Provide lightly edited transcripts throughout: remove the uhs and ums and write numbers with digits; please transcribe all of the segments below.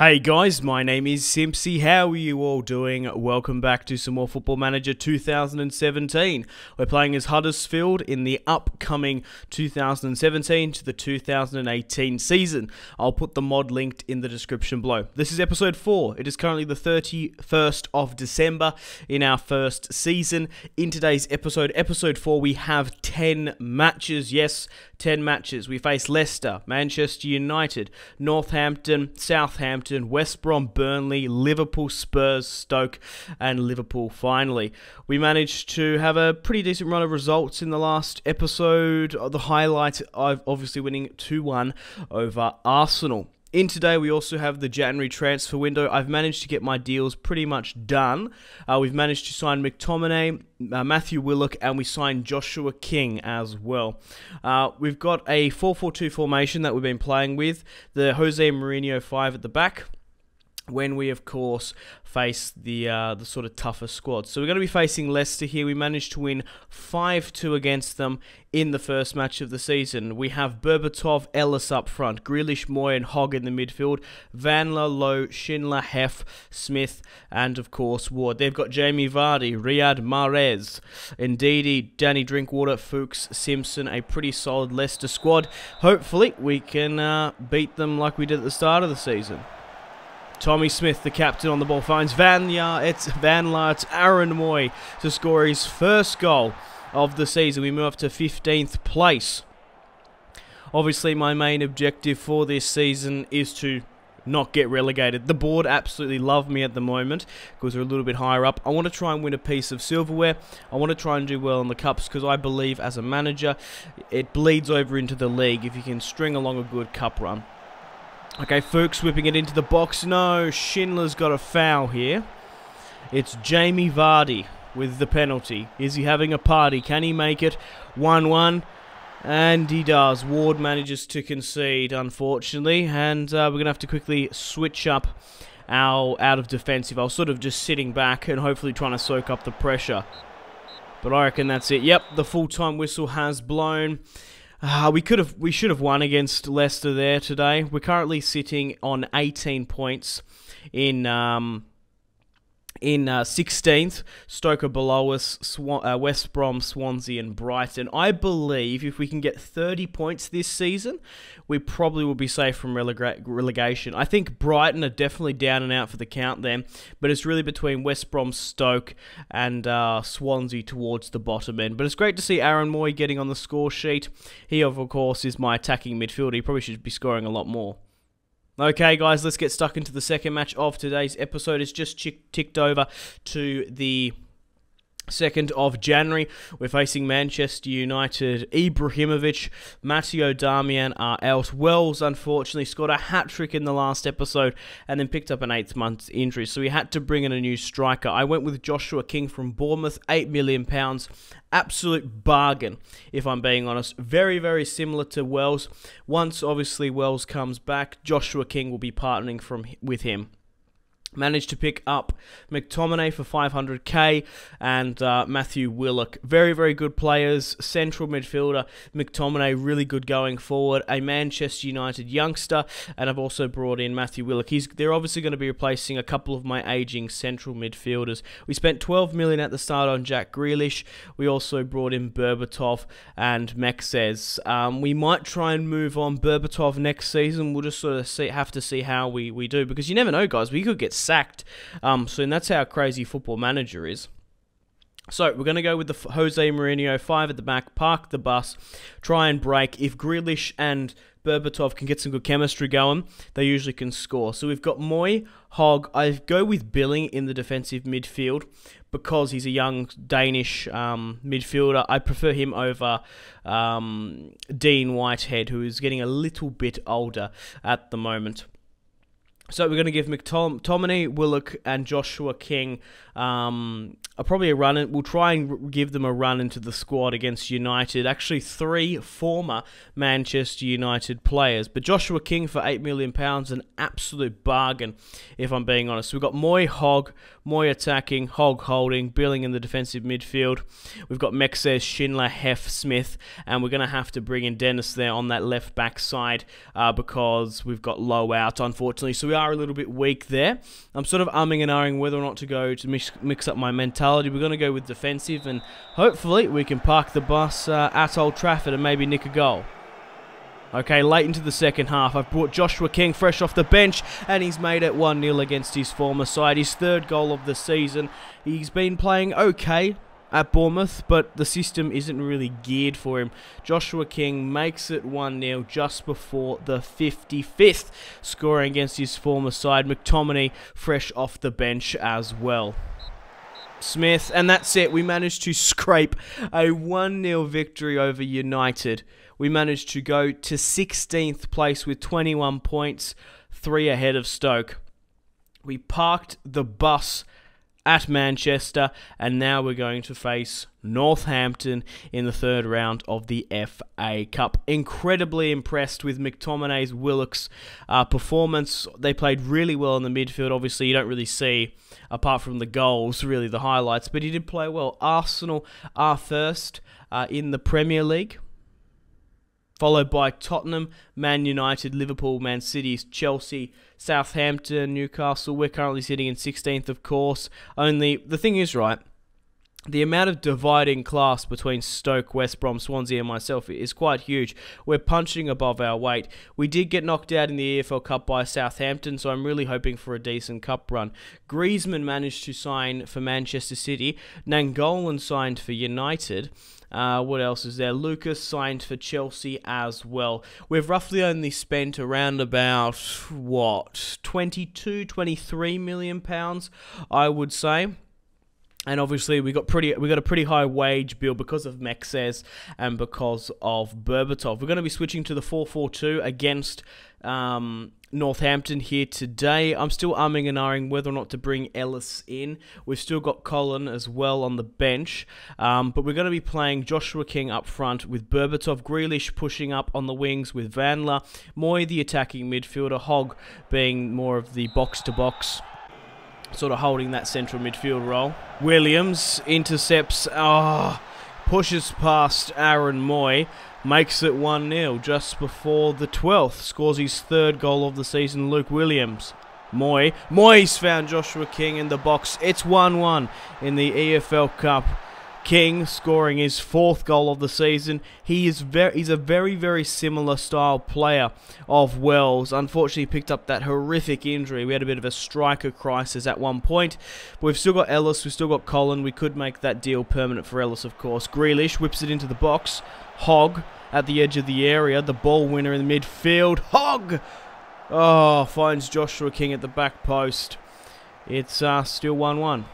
Hey guys, my name is Simpzy. How are you all doing? Welcome back to some more Football Manager 2017. We're playing as Huddersfield in the upcoming 2017 to the 2018 season. I'll put the mod linked in the description below. This is episode 4. It is currently the 31st of December in our first season. In today's episode 4, we have 10 matches. Yes, 10 matches. We face Leicester, Manchester United, Northampton, Southampton, West Brom, Burnley, Liverpool, Spurs, Stoke, and Liverpool finally. We managed to have a pretty decent run of results in the last episode. The highlight of obviously winning 2-1 over Arsenal. In today, we also have the January transfer window. I've managed to get my deals pretty much done. We've managed to sign Mctominay, Matthew Willock, and we signed Joshua King as well. We've got a 4-4-2 formation that we've been playing with. The Jose Mourinho 5 at the back, when we, of course, face the sort of tougher squad. So we're going to be facing Leicester here. We managed to win 5-2 against them in the first match of the season. We have Berbatov, Ellis up front, Grealish, Moy, and Hogg in the midfield, Vanla, Lowe, Schindler, Hef, Smith, and, of course, Ward. They've got Jamie Vardy, Riyad Mahrez, Ndidi, Danny Drinkwater, Fuchs, Simpson, a pretty solid Leicester squad. Hopefully, we can beat them like we did at the start of the season. Tommy Smith, the captain, on the ball, finds Vanla. It's Aaron Moy to score his first goal of the season. We move up to 15th place. Obviously, my main objective for this season is to not get relegated. The board absolutely love me at the moment because we're a little bit higher up. I want to try and win a piece of silverware. I want to try and do well in the cups because I believe as a manager, it bleeds over into the league if you can string along a good cup run. Okay, Fuchs whipping it into the box. No, Schindler's got a foul here. It's Jamie Vardy with the penalty. Is he having a party? Can he make it? 1-1. And he does. Ward manages to concede, unfortunately. And we're going to have to quickly switch up our out of defensive. I was sort of just sitting back and hopefully trying to soak up the pressure. But I reckon that's it. Yep, the full-time whistle has blown. We should have won against Leicester there today. We're currently sitting on 18 points in 16th. Stoke are below us. West Brom, Swansea, and Brighton. I believe if we can get 30 points this season, we probably will be safe from relegation. I think Brighton are definitely down and out for the count then, but it's really between West Brom, Stoke, and Swansea towards the bottom end. But it's great to see Aaron Moy getting on the score sheet. He, of course, is my attacking midfielder. He probably should be scoring a lot more. Okay, guys, let's get stuck into the second match of today's episode. It's just ticked over to the 2nd of January. We're facing Manchester United. Ibrahimovic, Matteo Darmian are out. Wells, unfortunately, scored a hat-trick in the last episode and then picked up an 8th-month injury, so we had to bring in a new striker. I went with Joshua King from Bournemouth, £8 million. Absolute bargain, if I'm being honest. Very, very similar to Wells. Once, obviously, Wells comes back, Joshua King will be partnering with him. Managed to pick up Mctominay for 500k and Matthew Willock. Very, very good players. Central midfielder. Mctominay, really good going forward. A Manchester United youngster. And I've also brought in Matthew Willock. They're obviously going to be replacing a couple of my aging central midfielders. We spent 12 million at the start on Jack Grealish. We also brought in Berbatov and Mctominay. We might try and move on Berbatov next season. We'll just sort of have to see how we do. Because you never know, guys. We could get sacked. And that's how crazy Football Manager is. So we're going to go with the Jose Mourinho 5 at the back, park the bus, try and break. If Grealish and Berbatov can get some good chemistry going, they usually can score. So we've got Moy, Hogg. I go with Billing in the defensive midfield because he's a young Danish midfielder. I prefer him over Dean Whitehead, who is getting a little bit older at the moment. So we're going to give Mctominay, Willock, and Joshua King a probably a run in. We'll try and give them a run into the squad against United. Actually, 3 former Manchester United players. But Joshua King for £8 million, an absolute bargain, if I'm being honest. We've got Moy, Hogg, Moy attacking, Hogg holding, Billing in the defensive midfield. We've got Mexes, Schindler, Hef, Smith, and we're going to have to bring in Dennis there on that left back side because we've got Low out, unfortunately. So we are a little bit weak there. I'm sort of umming and ahhing whether or not to go to mix up my mentality. We're going to go with defensive, and hopefully we can park the bus at Old Trafford and maybe nick a goal. Okay, late into the second half, I've brought Joshua King fresh off the bench, and he's made it 1-0 against his former side. His 3rd goal of the season. He's been playing okay at Bournemouth, but the system isn't really geared for him. Joshua King makes it 1-0 just before the 55th, scoring against his former side. Mctominay fresh off the bench as well. Smith, and that's it. We managed to scrape a 1-0 victory over United. We managed to go to 16th place with 21 points, 3 ahead of Stoke. We parked the bus at Manchester, and now we're going to face Northampton in the 3rd round of the FA Cup. Incredibly impressed with McTominay's WILLOCK's performance. They played really well in the midfield. Obviously, you don't really see, apart from the goals, really the highlights, but he did play well. Arsenal are first in the Premier League, followed by Tottenham, Man United, Liverpool, Man City, Chelsea, Southampton, Newcastle. We're currently sitting in 16th, of course. Only, the thing is, right, the amount of dividing class between Stoke, West Brom, Swansea and myself is quite huge. We're punching above our weight. We did get knocked out in the EFL Cup by Southampton, so I'm really hoping for a decent cup run. Griezmann managed to sign for Manchester City. Nangolan signed for United. What else is there? Lucas signed for Chelsea as well. We've roughly only spent around about, what, 22, 23 million pounds, I would say. And obviously we got a pretty high wage bill because of Mexes and because of Berbatov. We're going to be switching to the 4-4-2 against Northampton here today. I'm still umming and ahhing whether or not to bring Ellis in. We've still got Colin as well on the bench. But we're going to be playing Joshua King up front with Berbatov, Grealish pushing up on the wings with Vanla, Moy the attacking midfielder, Hogg being more of the box-to-box, sort of holding that central midfield role. Williams intercepts, pushes past Aaron Moy, makes it 1-0 just before the 12th. Scores his 3rd goal of the season, Luke Williams. Moy's found Joshua King in the box. It's 1-1 in the EFL Cup. King scoring his 4th goal of the season. He's a very, very similar style player of Wells. Unfortunately, he picked up that horrific injury. We had a bit of a striker crisis at one point. But we've still got Ellis. We've still got Colin. We could make that deal permanent for Ellis, of course. Grealish whips it into the box. Hogg at the edge of the area. The ball winner in the midfield. Hogg! Oh, finds Joshua King at the back post. It's still 1-1.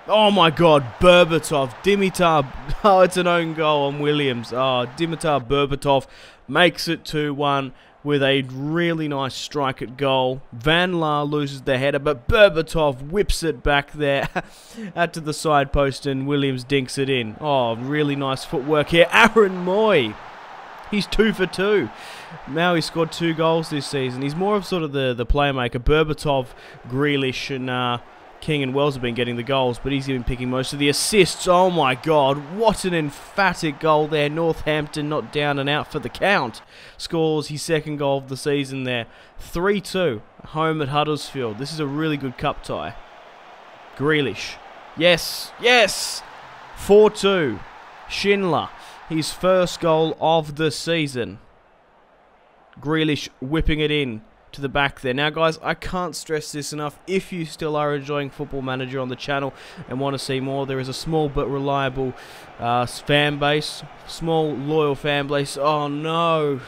Oh my God, Berbatov, Dimitar, it's an own goal on Williams. Dimitar Berbatov makes it 2-1 with a really nice strike at goal. Van Laar loses the header, but Berbatov whips it back there out to the side post and Williams dinks it in. Oh, really nice footwork here. Aaron Moy, he's 2 for 2. Now he's scored 2 goals this season. He's more of sort of the playmaker. Berbatov, Grealish and King and Wells have been getting the goals, but he's been picking most of the assists. Oh my God, what an emphatic goal there. Northampton not down and out for the count. Scores his 2nd goal of the season there. 3-2, home at Huddersfield. This is a really good cup tie. Grealish. Yes, yes! 4-2. Schindler, his 1st goal of the season. Grealish whipping it in to the back there. Now guys, I can't stress this enough. If you still are enjoying Football Manager on the channel and want to see more, there is a small but reliable fan base, small loyal fan base. Oh no,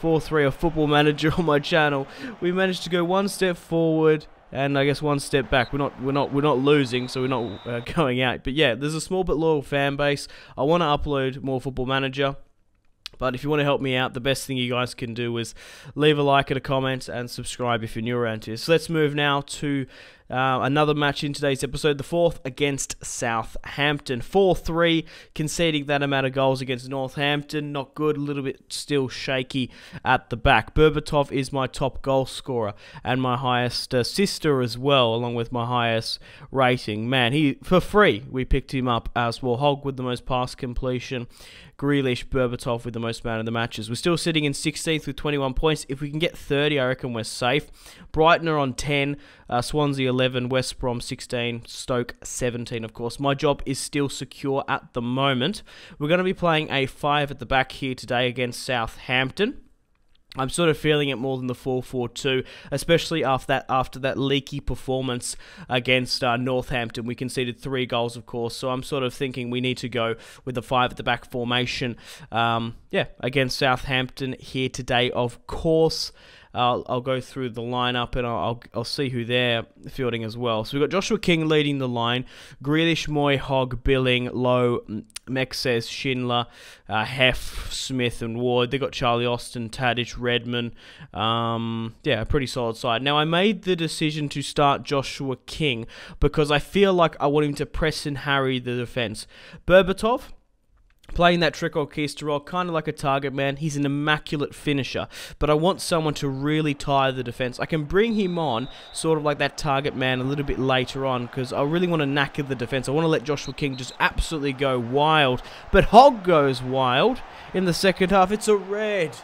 4-3 of Football Manager on my channel. We managed to go 1 step forward and I guess 1 step back. We're not losing, so we're not going out. But yeah, there's a small but loyal fan base. I want to upload more Football Manager. But if you want to help me out, the best thing you guys can do is leave a like and a comment and subscribe if you're new around here. So let's move now to Another match in today's episode, the fourth against Southampton. 4-3, conceding that amount of goals against Northampton. Not good, a little bit still shaky at the back. Berbatov is my top goal scorer and my highest assister as well, along with my highest rating. Man, he for free, we picked him up as well. Hogg with the most pass completion. Grealish, Berbatov with the most amount of the matches. We're still sitting in 16th with 21 points. If we can get 30, I reckon we're safe. Brighton are on 10, Swansea 11, West Brom 16, Stoke 17, of course. My job is still secure at the moment. We're going to be playing a 5 at the back here today against Southampton. I'm sort of feeling it more than the 4-4-2, especially after that leaky performance against Northampton. We conceded 3 goals, of course, so I'm sort of thinking we need to go with the 5 at the back formation. Against Southampton here today, of course. I'll go through the lineup and I'll see who they're fielding as well. So we've got Joshua King leading the line, Grealish, Moy, Hogg, Billing, Lowe, Mexes, Schindler, Heff, Smith and Ward. They've got Charlie Austin, Tadic, Redman. A pretty solid side. Now, I made the decision to start Joshua King because I feel like I want him to press and harry the defence. Berbatov, playing that trequartista role, kind of like a target man. He's an immaculate finisher, but I want someone to really tire the defence. I can bring him on, sort of like that target man, a little bit later on, because I really want to knacker the defence. I want to let Joshua King just absolutely go wild, but Hogg goes wild in the second half. It's a red.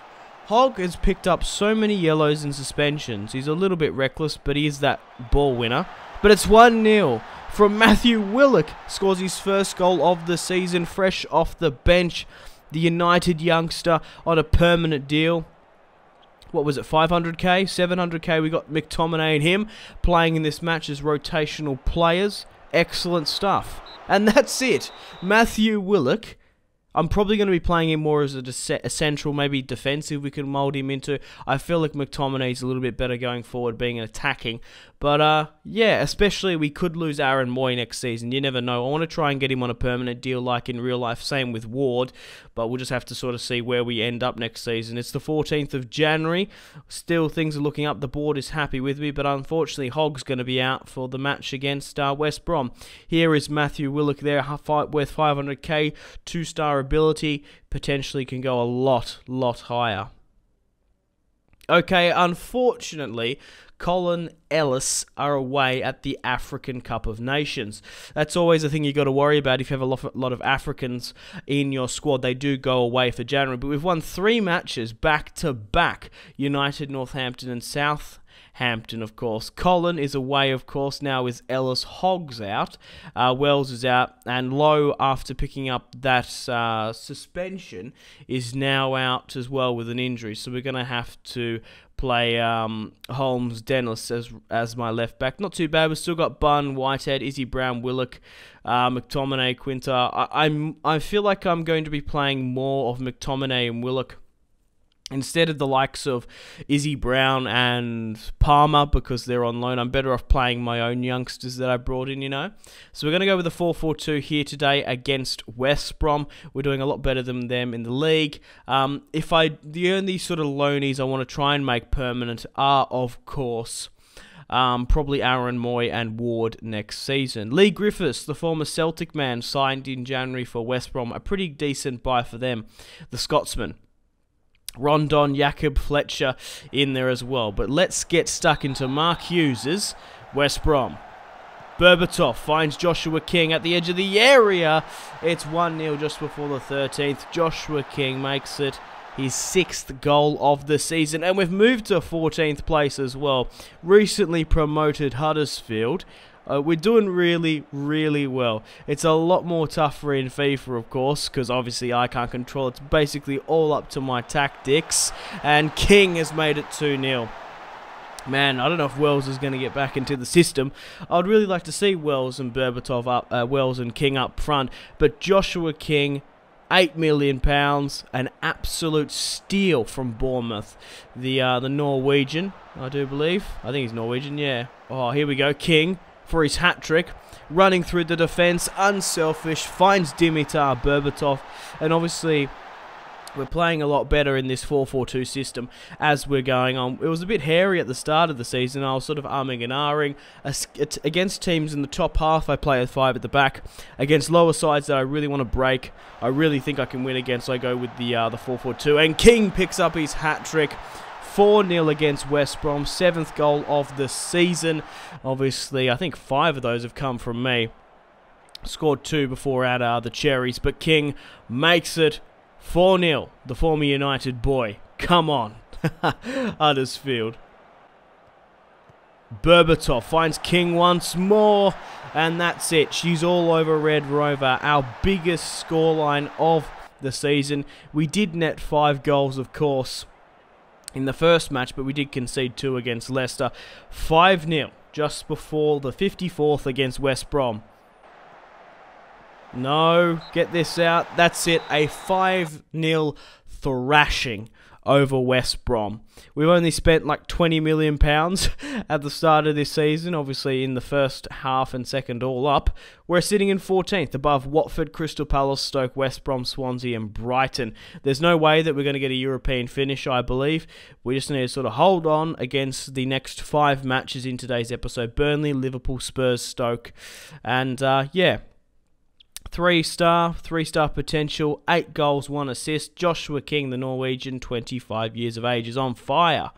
Hogg has picked up so many yellows and suspensions. He's a little bit reckless, but he is that ball winner. But it's 1-0. From Matthew Willock, scores his first goal of the season, fresh off the bench. The United youngster on a permanent deal. What was it, 500k, 700k? We got Mctominay and him playing in this match as rotational players. Excellent stuff. And that's it. Matthew Willock. I'm probably going to be playing him more as a central, maybe defensive we can mould him into. I feel like McTominay is a little bit better going forward, being an attacking. But, yeah, especially we could lose Aaron Moy next season. You never know. I want to try and get him on a permanent deal like in real life. Same with Ward. But we'll just have to sort of see where we end up next season. It's the 14th of January. Still, things are looking up. The board is happy with me. But unfortunately, Hogg's going to be out for the match against West Brom. Here is Matthew Willock there, worth 500k, 2-star ability. Potentially can go a lot higher. Okay, unfortunately, Colin Ellis are away at the African Cup of Nations. That's always a thing you got to worry about if you have a lot of Africans in your squad. They do go away for January, but we've won 3 matches back-to-back. United, Northampton and Southampton, of course. Colin is away, of course, now is Ellis. Hogg's out. Wells is out. And Lowe, after picking up that suspension, is now out as well with an injury. So we're going to have to play Holmes, Dennis as my left back. Not too bad. We've still got Bunn, Whitehead, Izzy Brown, Willock, McTominay, Quinter. I feel like I'm going to be playing more of McTominay and Willock instead of the likes of Izzy Brown and Palmer because they're on loan. I'm better off playing my own youngsters that I brought in, you know. So we're going to go with a 4-4-2 here today against West Brom. We're doing a lot better than them in the league. The only sort of loanies I want to try and make permanent are, of course, probably Aaron Moy and Ward next season. Lee Griffiths, the former Celtic man, signed in January for West Brom. A pretty decent buy for them, the Scotsman. Rondon, Jakob, Fletcher in there as well. But let's get stuck into Mark Hughes's West Brom. Berbatov finds Joshua King at the edge of the area. It's 1-0 just before the 13th. Joshua King makes it his 6th goal of the season. And we've moved to 14th place as well. Recently promoted Huddersfield. We're doing really well. It's a lot more tougher in FIFA, of course, because obviously I can't control it. It's basically all up to my tactics. And King has made it 2-0. Man, I don't know if Wells is going to get back into the system. I'd really like to see Wells and Berbatov up, Wells and King up front. But Joshua King, £8 million, an absolute steal from Bournemouth. The Norwegian, I do believe. I think he's Norwegian, yeah. Oh, here we go, King for his hat-trick, running through the defence, unselfish, finds Dimitar Berbatov, and obviously We're playing a lot better in this 4-4-2 system as we're going on. It was a bit hairy at the start of the season. I was sort of umming and ahhing. Against teams in the top half, I play with 5 at the back. Against lower sides that I really want to break, I really think I can win against, so I go with the 4-4-2. And King picks up his hat-trick. 4-0 against West Brom. 7th goal of the season. Obviously, I think 5 of those have come from me. Scored 2 before at the Cherries, but King makes it 4-0, the former United boy. Come on. Huddersfield. Berbatov finds King once more, and that's it. She's all over Red Rover, our biggest scoreline of the season. We did net 5 goals, of course, in the first match, but we did concede 2 against Leicester. 5-0, just before the 54th against West Brom. No, get this out. That's it. A 5-0 thrashing over West Brom. We've only spent like £20 million at the start of this season. Obviously, in the first half and second all up, we're sitting in 14th above Watford, Crystal Palace, Stoke, West Brom, Swansea and Brighton. There's no way that we're going to get a European finish, I believe. We just need to sort of hold on against the next 5 matches in today's episode. Burnley, Liverpool, Spurs, Stoke. And yeah. 3-star potential, 8 goals, 1 assist. Joshua King, the Norwegian, 25 years of age, is on fire.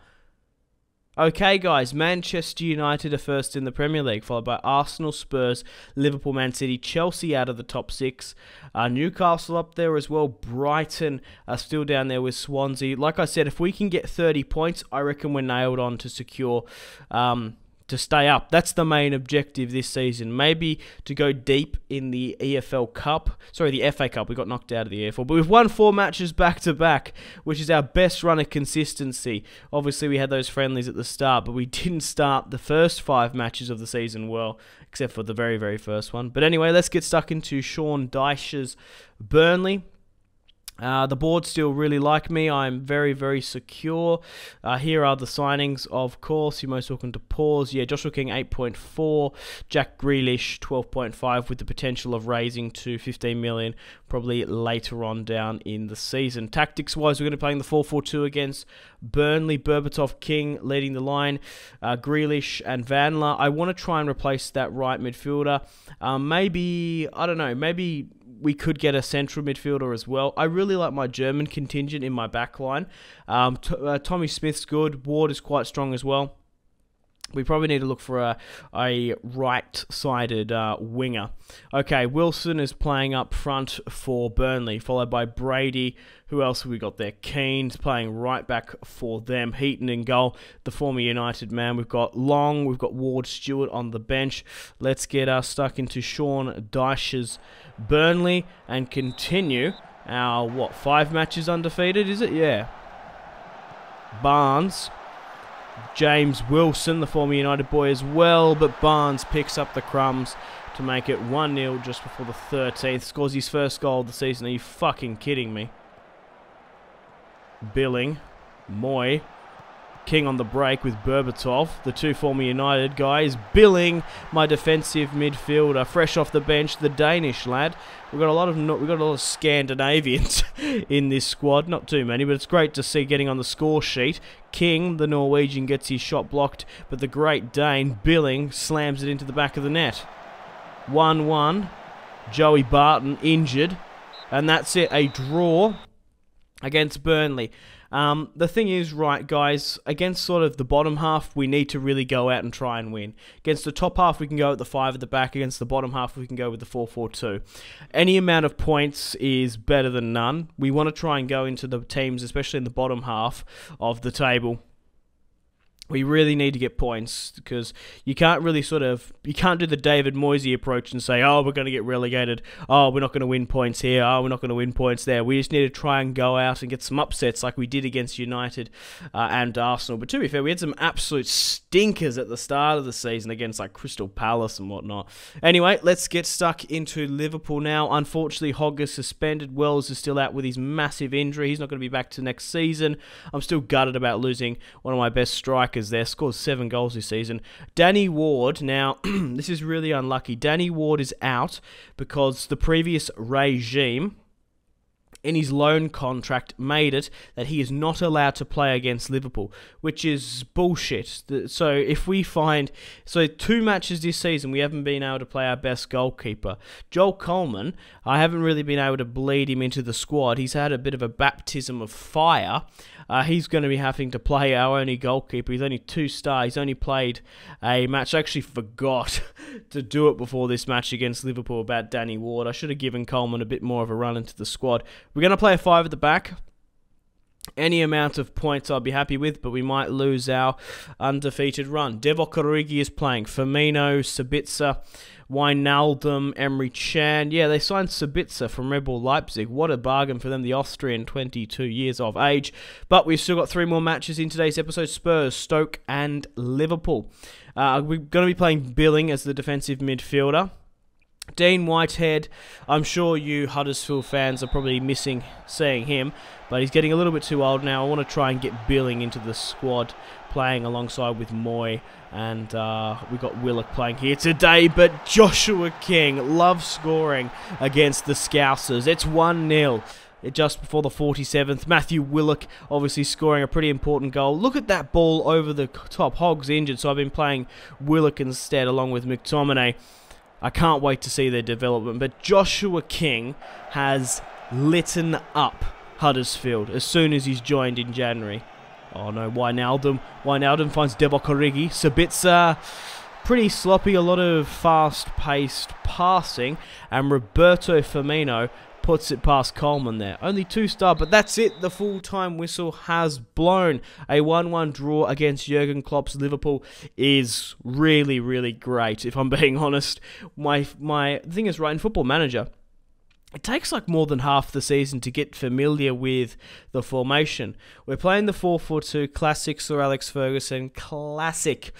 Okay, guys, Manchester United are first in the Premier League, followed by Arsenal, Spurs, Liverpool, Man City, Chelsea out of the top 6. Newcastle up there as well. Brighton are still down there with Swansea. Like I said, if we can get 30 points, I reckon we're nailed on to secure to stay up. That's the main objective this season. Maybe to go deep in the EFL Cup. Sorry, the FA Cup. We got knocked out of the EFL. But we've won 4 matches back-to-back, which is our best run of consistency. Obviously, we had those friendlies at the start, but we didn't start the first 5 matches of the season well, except for the very, very first one. But anyway, let's get stuck into Sean Dyche's Burnley. The board still really like me. I'm very, very secure. Here are the signings, of course. You're most welcome to pause. Yeah, Joshua King, 8.4. Jack Grealish, 12.5, with the potential of raising to 15 million probably later on down in the season. Tactics-wise, we're going to be playing the 4-4-2 against Burnley. Berbatov, King leading the line. Grealish and Vanla. I want to try and replace that right midfielder. Maybe, I don't know, maybe we could get a central midfielder as well. I really like my German contingent in my back line. Tommy Smith's good. Ward is quite strong as well. We probably need to look for a right-sided winger. Okay, Wilson is playing up front for Burnley, followed by Brady. Who else have we got there? Keane's playing right back for them. Heaton in goal, the former United man. We've got Long, we've got Ward Stewart on the bench. Let's get stuck into Sean Dyche's Burnley and continue our, 5 matches undefeated, is it? Yeah. Barnes. James Wilson, the former United boy as well, but Barnes picks up the crumbs to make it 1-0 just before the 13th. Scores his first goal of the season. Are you fucking kidding me? Billing, Moy, King on the break with Berbatov, the 2 former United guys. Billing, my defensive midfielder, fresh off the bench, the Danish lad. We've got a lot of Scandinavians in this squad. Not too many, but it's great to see getting on the score sheet. King, the Norwegian, gets his shot blocked, but the Great Dane, Billing, slams it into the back of the net. 1-1. Joey Barton injured, and that's it. A draw against Burnley. The thing is, right, guys, against sort of the bottom half, we need to really go out and try and win. Against the top half, we can go at the 5 at the back. Against the bottom half, we can go with the 4-4-2. Any amount of points is better than none. We want to try and go into the teams, especially in the bottom half of the table. We really need to get points because you can't really you can't do the David Moyes approach and say, oh, we're going to get relegated. Oh, we're not going to win points here. Oh, we're not going to win points there. We just need to try and go out and get some upsets like we did against United and Arsenal. But to be fair, we had some absolute stinkers at the start of the season against like Crystal Palace and whatnot. Anyway, let's get stuck into Liverpool now. Unfortunately, Hogg is suspended. Wells is still out with his massive injury. He's not going to be back to next season. I'm still gutted about losing one of my best strikers there. Scores 7 goals this season. Danny Ward, now, this is really unlucky. Danny Ward is out because the previous regime in his loan contract made it that he is not allowed to play against Liverpool, which is bullshit. So if we find... So 2 matches this season, we haven't been able to play our best goalkeeper. Joel Coleman, I haven't really been able to bleed him into the squad. He's had a bit of a baptism of fire. He's going to be having to play our only goalkeeper. He's only 2-star. He's only played a match. I actually forgot to do it before this match against Liverpool about Danny Ward. I should have given Coleman a bit more of a run into the squad. We're going to play a 5 at the back. Any amount of points I'll be happy with, but we might lose our undefeated run. Divock Origi is playing. Firmino, Sabitzer, Wijnaldum, Emre Can. Yeah, they signed Sabitzer from Red Bull Leipzig. What a bargain for them, the Austrian, 22 years of age. But we've still got 3 more matches in today's episode. Spurs, Stoke and Liverpool. We're going to be playing Billing as the defensive midfielder. Dean Whitehead, I'm sure you Huddersfield fans are probably missing seeing him, but he's getting a little bit too old now. I want to try and get Billing into the squad, playing alongside with Moy, and we got Willock playing here today, but Joshua King loves scoring against the Scousers. It's 1-0. Just before the 47th, Matthew Willock obviously scoring a pretty important goal. Look at that ball over the top. Hogg's injured, so I've been playing Willock instead along with Mctominay. I can't wait to see their development. But Joshua King has litten up Huddersfield as soon as he's joined in January. Oh no, Wijnaldum. Wijnaldum finds Divock Origi. Sabitzer, pretty sloppy, a lot of fast-paced passing. And Roberto Firmino puts it past Coleman there. Only 2-star, but that's it. The full-time whistle has blown. A 1-1 draw against Jurgen Klopp's Liverpool is really, really great, if I'm being honest. My thing is, right, in Football Manager, it takes like more than half the season to get familiar with the formation. We're playing the 4-4-2, classic Sir Alex Ferguson, classic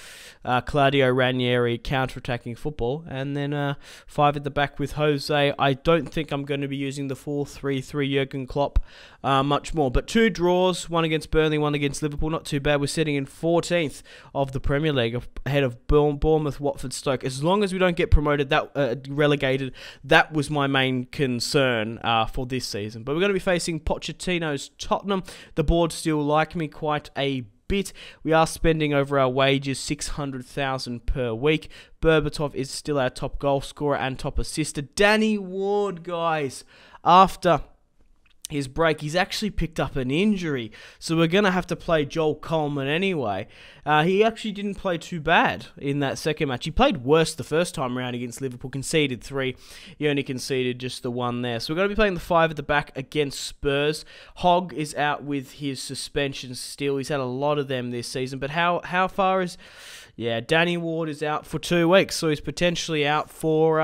Claudio Ranieri counter-attacking football, and then 5 at the back with Jose. I don't think I'm going to be using the 4-3-3 Jurgen Klopp much more, but 2 draws, 1 against Burnley, 1 against Liverpool, not too bad. We're sitting in 14th of the Premier League, ahead of Bournemouth, Watford, Stoke. As long as we don't get promoted, relegated, that was my main concern for this season. But we're going to be facing Pochettino's Tottenham. The board still like me quite a bit. We are spending over our wages, 600,000 per week. Berbatov is still our top goal scorer and top assister. Danny Ward, guys, after his break, he's actually picked up an injury, so we're going to have to play Joel Coleman anyway. He actually didn't play too bad in that second match. He played worse the first time around against Liverpool, conceded 3. He only conceded just the 1 there. So we're going to be playing the 5 at the back against Spurs. Hogg is out with his suspensions still. He's had a lot of them this season, but how far is... Yeah, Danny Ward is out for 2 weeks, so he's potentially out for...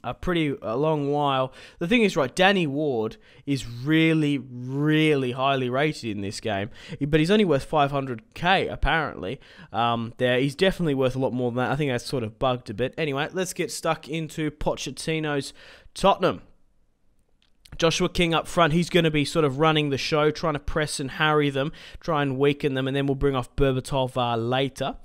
a long while. The thing is, right, Danny Ward is really, really highly rated in this game, but he's only worth 500k apparently. He's definitely worth a lot more than that. I think that's sort of bugged a bit. Anyway, let's get stuck into Pochettino's Tottenham. Joshua King up front, he's going to be sort of running the show, trying to press and harry them, try and weaken them, and then we'll bring off Berbatov later.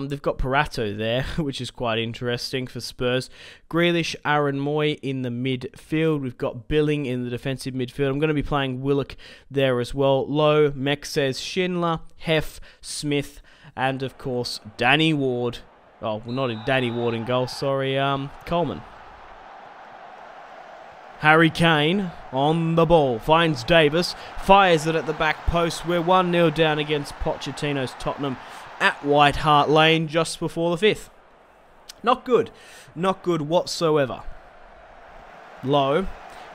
They've got Parato there, which is quite interesting for Spurs. Grealish, Aaron Moy in the midfield. We've got Billing in the defensive midfield. I'm going to be playing Willock there as well. Lowe, Mexes, Schindler, Hef, Smith, and of course Danny Ward. Oh, well, not in Danny Ward in goal, sorry, Coleman. Harry Kane on the ball, finds Davis, fires it at the back post. We're 1-0 down against Pochettino's Tottenham at White Hart Lane just before the 5th. Not good. Not good whatsoever. Low.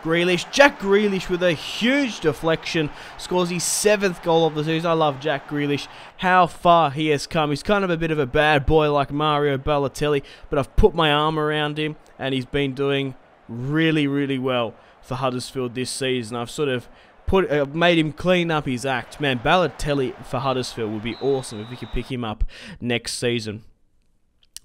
Grealish. Jack Grealish with a huge deflection. Scores his 7th goal of the season. I love Jack Grealish. How far he has come. He's kind of a bit of a bad boy like Mario Balotelli, but I've put my arm around him and he's been doing really, really well for Huddersfield this season. I've sort of made him clean up his act. Man, Balotelli for Huddersfield would be awesome if we could pick him up next season.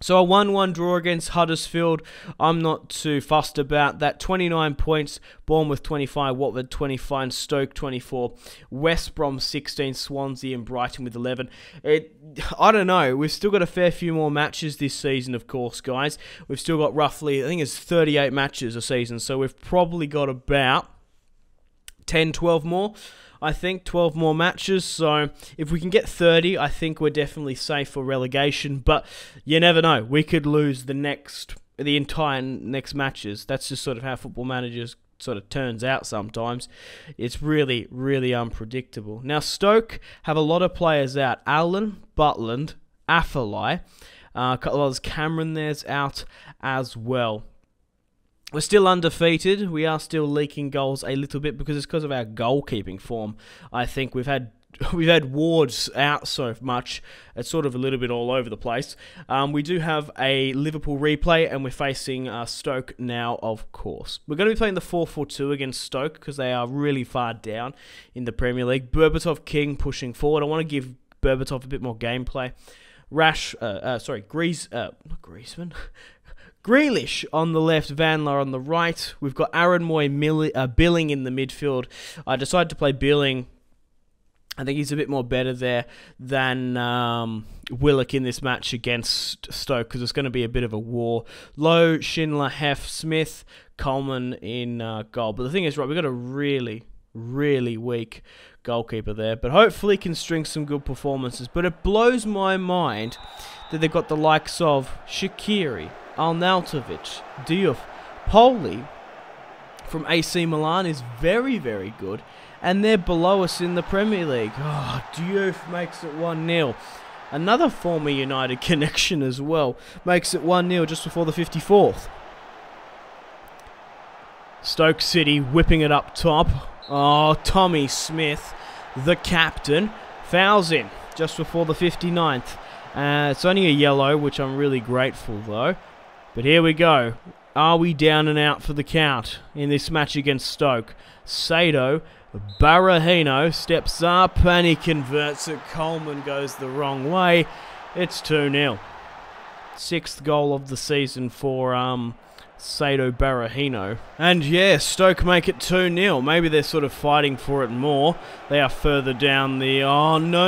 So a 1-1 draw against Huddersfield, I'm not too fussed about that. 29 points, Bournemouth 25, Watford 25, Stoke 24, West Brom 16, Swansea and Brighton with 11. I don't know, we've still got a fair few more matches this season, of course, guys. We've still got roughly, I think it's 38 matches a season, so we've probably got about 10, 12 more. I think 12 more matches, so if we can get 30, I think we're definitely safe for relegation, but you never know. We could lose the entire next matches. That's just sort of how Football Managers sort of turns out sometimes. It's really, really unpredictable. Now, Stoke have a lot of players out. Allen, Butland, Affalay, a couple of others. Cameron there's out as well. We're still undefeated. We are still leaking goals a little bit because it's because of our goalkeeping form. I think we've had Wards out so much. It's sort of a little bit all over the place. We do have a Liverpool replay, and we're facing Stoke now, of course. We're going to be playing the 4-4-2 against Stoke because they are really far down in the Premier League. Berbatov, King pushing forward. I want to give Berbatov a bit more gameplay. Grealish on the left, Vanla on the right. We've got Aaron Moy, Billing in the midfield. I decided to play Billing. I think he's a bit more better there than Willock in this match against Stoke because it's going to be a bit of a war. Lowe, Schindler, Hef, Smith, Coleman in goal. But the thing is, right, we've got a really, really weak goalkeeper there. But hopefully can string some good performances. But it blows my mind that they've got the likes of Shaqiri, Arnautovic, Diouf, Poli from AC Milan is very, very good, and they're below us in the Premier League. Oh, Diouf makes it 1-0. Another former United connection as well makes it 1-0 just before the 54th. Stoke City whipping it up top. Oh, Tommy Smith, the captain, fouls in just before the 59th. It's only a yellow, which I'm really grateful though. But here we go. Are we down and out for the count in this match against Stoke? Sado Barahino steps up and he converts it. Coleman goes the wrong way. It's 2-0. Sixth goal of the season for Sado Barahino. And yeah, Stoke make it 2-0. Maybe they're sort of fighting for it more. They are further down the... Oh, no.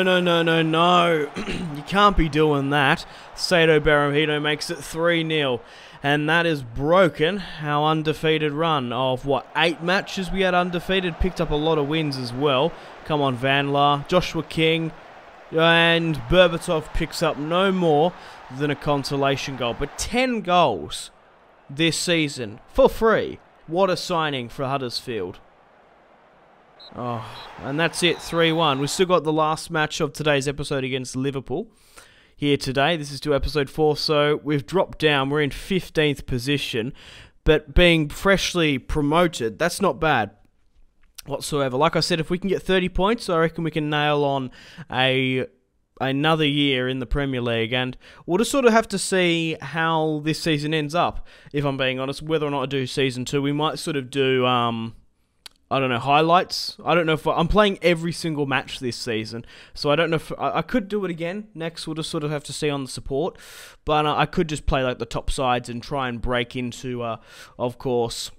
You can't be doing that. Sado Barahino makes it 3-0. And that is broken our undefeated run of, 8 matches we had undefeated. Picked up a lot of wins as well. Come on, Vanla, Joshua King, and Berbatov picks up no more than a consolation goal. But 10 goals this season for free. What a signing for Huddersfield. Oh, and that's it, 3-1. We've still got the last match of today's episode against Liverpool here today. This is to episode 4, so we've dropped down. We're in 15th position, but being freshly promoted, that's not bad whatsoever. Like I said, if we can get 30 points, I reckon we can nail on another year in the Premier League, and we'll just sort of have to see how this season ends up, if I'm being honest. Whether or not I do season 2, we might sort of do I don't know, highlights. I don't know if I'm playing every single match this season, so I don't know if I could do it again next. We'll just sort of have to see on the support, but I could just play like the top sides and try and break into of course,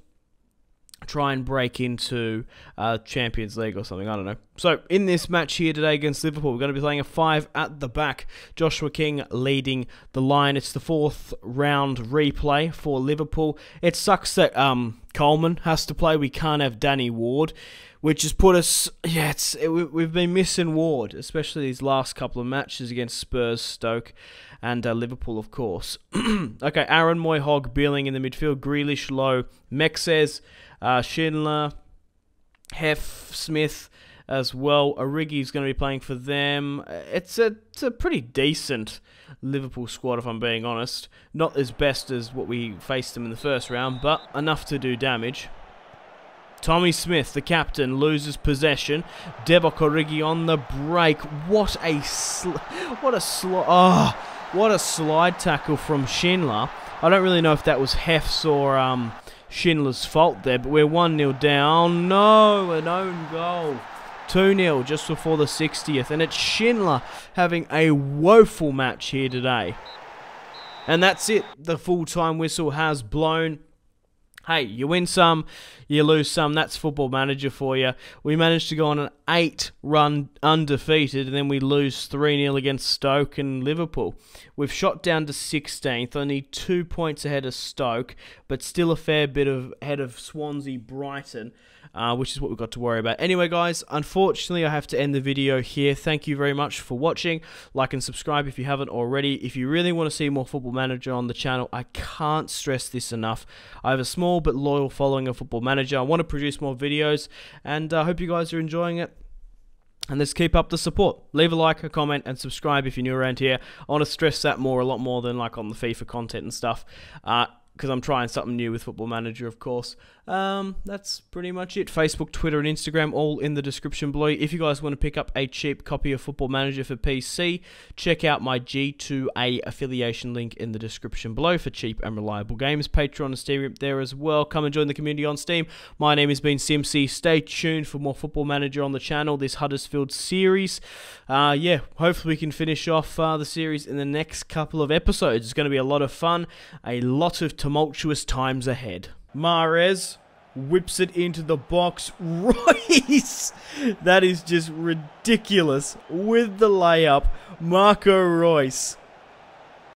Champions League or something. I don't know. So, in this match here today against Liverpool, we're going to be playing a 5 at the back. Joshua King leading the line. It's the 4th round replay for Liverpool. It sucks that Coleman has to play. We can't have Danny Ward, which has put us... Yeah, we've been missing Ward, especially these last couple of matches against Spurs, Stoke, and Liverpool, of course. Okay, Aaron Moy, Hogg, Billing in the midfield. Grealish, Lowe, Mexes, Schindler, Hef, Smith as well. Origi's going to be playing for them. It's a pretty decent Liverpool squad, if I'm being honest. Not as best as what we faced them in the first round, but enough to do damage. Tommy Smith, the captain, loses possession. Divock Origi on the break. What a slide tackle from Schindler. I don't really know if that was Hef's or Schindler's fault there, but we're 1-0 down. No, an own goal. 2-0 just before the 60th, and it's Schindler having a woeful match here today. And that's it. The full-time whistle has blown. Hey, you win some, you lose some. That's Football Manager for you. We managed to go on an 8-run undefeated, and then we lose 3-0 against Stoke and Liverpool. We've shot down to 16th, only 2 points ahead of Stoke, but still a fair bit ahead of Swansea, Brighton, which is what we've got to worry about. Anyway, guys, unfortunately, I have to end the video here. Thank you very much for watching. Like and subscribe if you haven't already. If you really want to see more Football Manager on the channel, I can't stress this enough. I have a small but loyal following of Football Manager. I want to produce more videos, and I hope you guys are enjoying it. And let's keep up the support. Leave a like, a comment, and subscribe if you're new around here. I want to stress that a lot more than like on the FIFA content and stuff. Because I'm trying something new with Football Manager, of course. That's pretty much it. Facebook, Twitter, and Instagram, all in the description below. If you guys want to pick up a cheap copy of Football Manager for PC, check out my G2A affiliation link in the description below for cheap and reliable games. Patreon and Steam there as well. Come and join the community on Steam. My name has been Simpzy. Stay tuned for more Football Manager on the channel, this Huddersfield series. Yeah, hopefully we can finish off the series in the next couple of episodes. It's going to be a lot of fun, a lot of tumultuous times ahead. Mahrez whips it into the box. Royce! That is just ridiculous. With the layup, Marco Royce